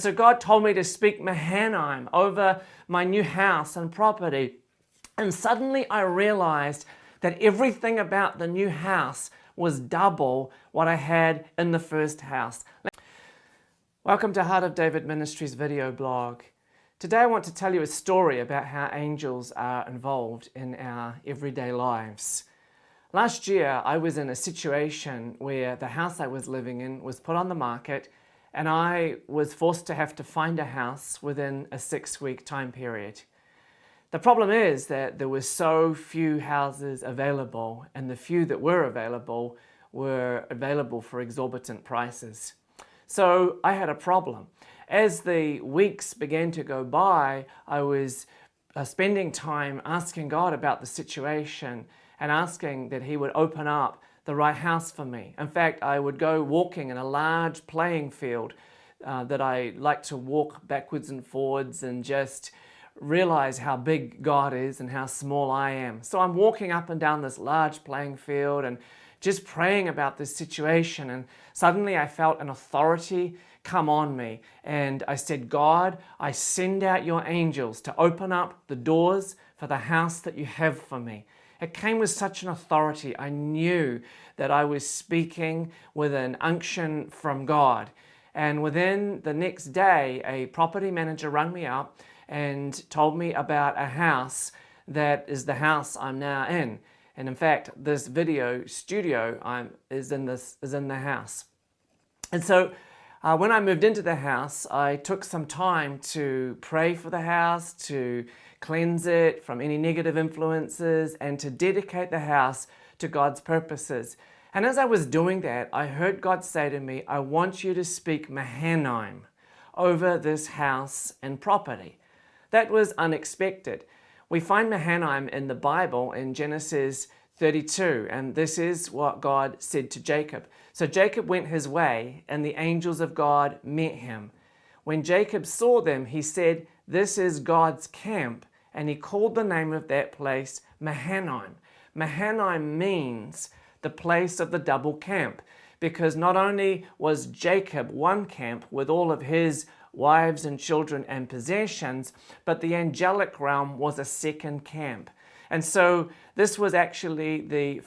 So God told me to speak Mahanaim over my new house and property. And suddenly I realized that everything about the new house was double what I had in the first house. Welcome to Heart of David Ministries video blog. Today I want to tell you a story about how angels are involved in our everyday lives. Last year I was in a situation where the house I was living in was put on the market, and I was forced to have to find a house within a 6-week time period. The problem is that there were so few houses available, and the few that were available for exorbitant prices. So I had a problem. As the weeks began to go by, I was spending time asking God about the situation and asking that He would open up the right house for me. In fact, I would go walking in a large playing field that I like to walk backwards and forwards and just realize how big God is and how small I am. So I'm walking up and down this large playing field and just praying about this situation, and suddenly I felt an authority come on me, and I said, God, I send out your angels to open up the doors for the house that you have for me. It came with such an authority. I knew that I was speaking with an unction from God. And within the next day, a property manager rang me up and told me about a house that is the house I'm now in. And in fact, this video studio is in the house. And so when I moved into the house, I took some time to pray for the house, to cleanse it from any negative influences, and to dedicate the house to God's purposes. And as I was doing that, I heard God say to me, I want you to speak Mahanaim over this house and property. That was unexpected. We find Mahanaim in the Bible in Genesis 32, and this is what God said to Jacob. So Jacob went his way, and the angels of God met him. When Jacob saw them, he said, this is God's camp, and he called the name of that place Mahanaim. Mahanaim means the place of the double camp, because not only was Jacob one camp with all of his wives and children and possessions, but the angelic realm was a second camp. And so this was actually the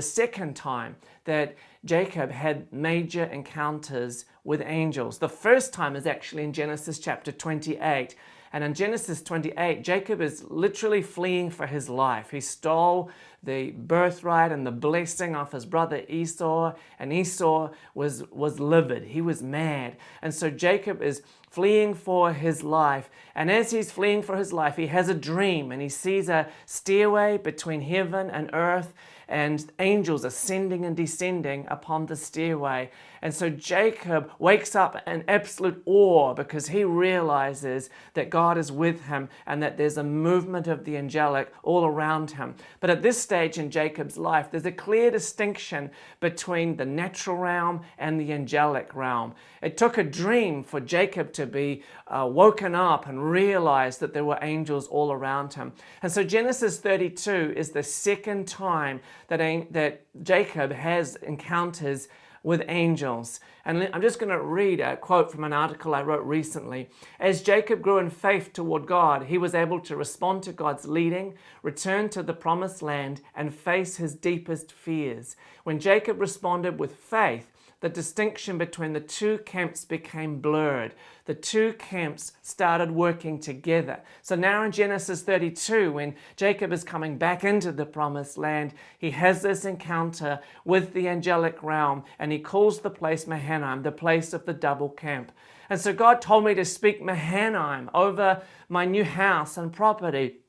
second time that Jacob had major encounters with angels. The first time is actually in Genesis chapter 28. And in Genesis 28, Jacob is literally fleeing for his life. He stole the birthright and the blessing of his brother Esau, and Esau was livid. He was mad. And so Jacob is fleeing for his life. And as he's fleeing for his life, he has a dream, and he sees a stairway between heaven and earth, and angels ascending and descending upon the stairway. And so Jacob wakes up in absolute awe because he realizes that God is with him and that there's a movement of the angelic all around him. But at this stage in Jacob's life, there's a clear distinction between the natural realm and the angelic realm. It took a dream for Jacob to be woken up and realize that there were angels all around him. And so Genesis 32 is the second time that Jacob has encounters with angels. And I'm just going to read a quote from an article I wrote recently. As Jacob grew in faith toward God, he was able to respond to God's leading, return to the promised land, and face his deepest fears. When Jacob responded with faith, the distinction between the two camps became blurred. The two camps started working together. So now in Genesis 32, when Jacob is coming back into the promised land, he has this encounter with the angelic realm, and he calls the place Mahanaim, the place of the double camp. And so God told me to speak Mahanaim over my new house and property.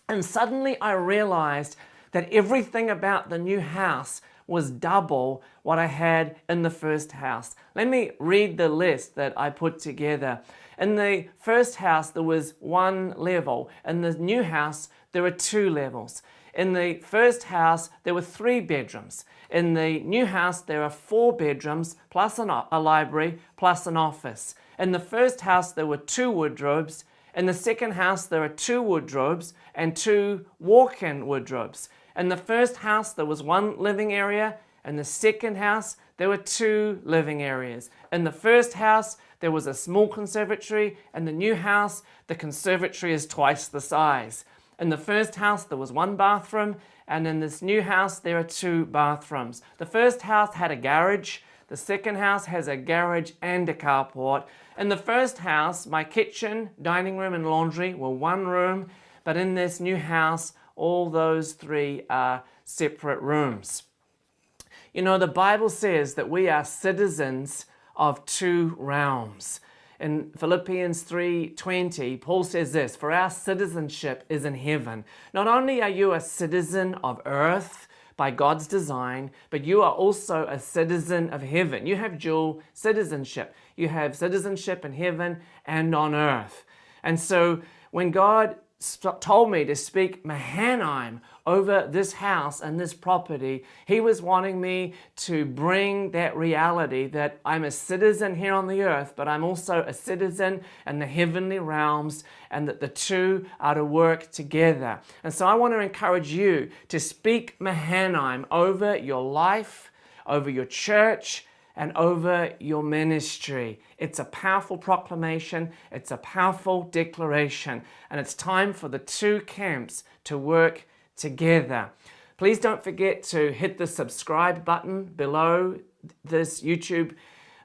And suddenly I realized that everything about the new house was double what I had in the first house. Let me read the list that I put together. In the first house, there was one level. In the new house, there were 2 levels. In the first house, there were 3 bedrooms. In the new house, there are 4 bedrooms, plus a library, plus an office. In the first house, there were 2 wardrobes. In the second house, there are 2 wardrobes and 2 walk-in wardrobes. In the first house, there was 1 living area. In the second house, there were 2 living areas. In the first house, there was a small conservatory. In the new house, the conservatory is twice the size. In the first house, there was 1 bathroom, and in this new house, there are 2 bathrooms. The first house had a garage. The second house has a garage and a carport. In the first house, my kitchen, dining room, and laundry were 1 room, but in this new house, all those 3 are separate rooms. You know, the Bible says that we are citizens of 2 realms. In Philippians 3:20, Paul says this, "For our citizenship is in heaven." Not only are you a citizen of earth by God's design, but you are also a citizen of heaven. You have dual citizenship. You have citizenship in heaven and on earth. And so when God told me to speak Mahanaim over this house and this property, he was wanting me to bring that reality that I'm a citizen here on the earth, but I'm also a citizen in the heavenly realms, and that the 2 are to work together. And so I want to encourage you to speak Mahanaim over your life, over your church, and over your ministry. It's a powerful proclamation, it's a powerful declaration, and it's time for the 2 camps to work together. Please don't forget to hit the subscribe button below this YouTube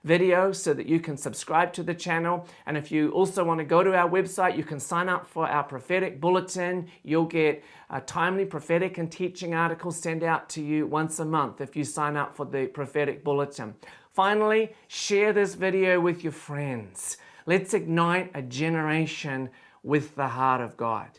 video so that you can subscribe to the channel. And if you also want to go to our website, you can sign up for our prophetic bulletin. You'll get timely prophetic and teaching articles sent out to you once a month if you sign up for the prophetic bulletin. Finally, share this video with your friends. Let's ignite a generation with the heart of God.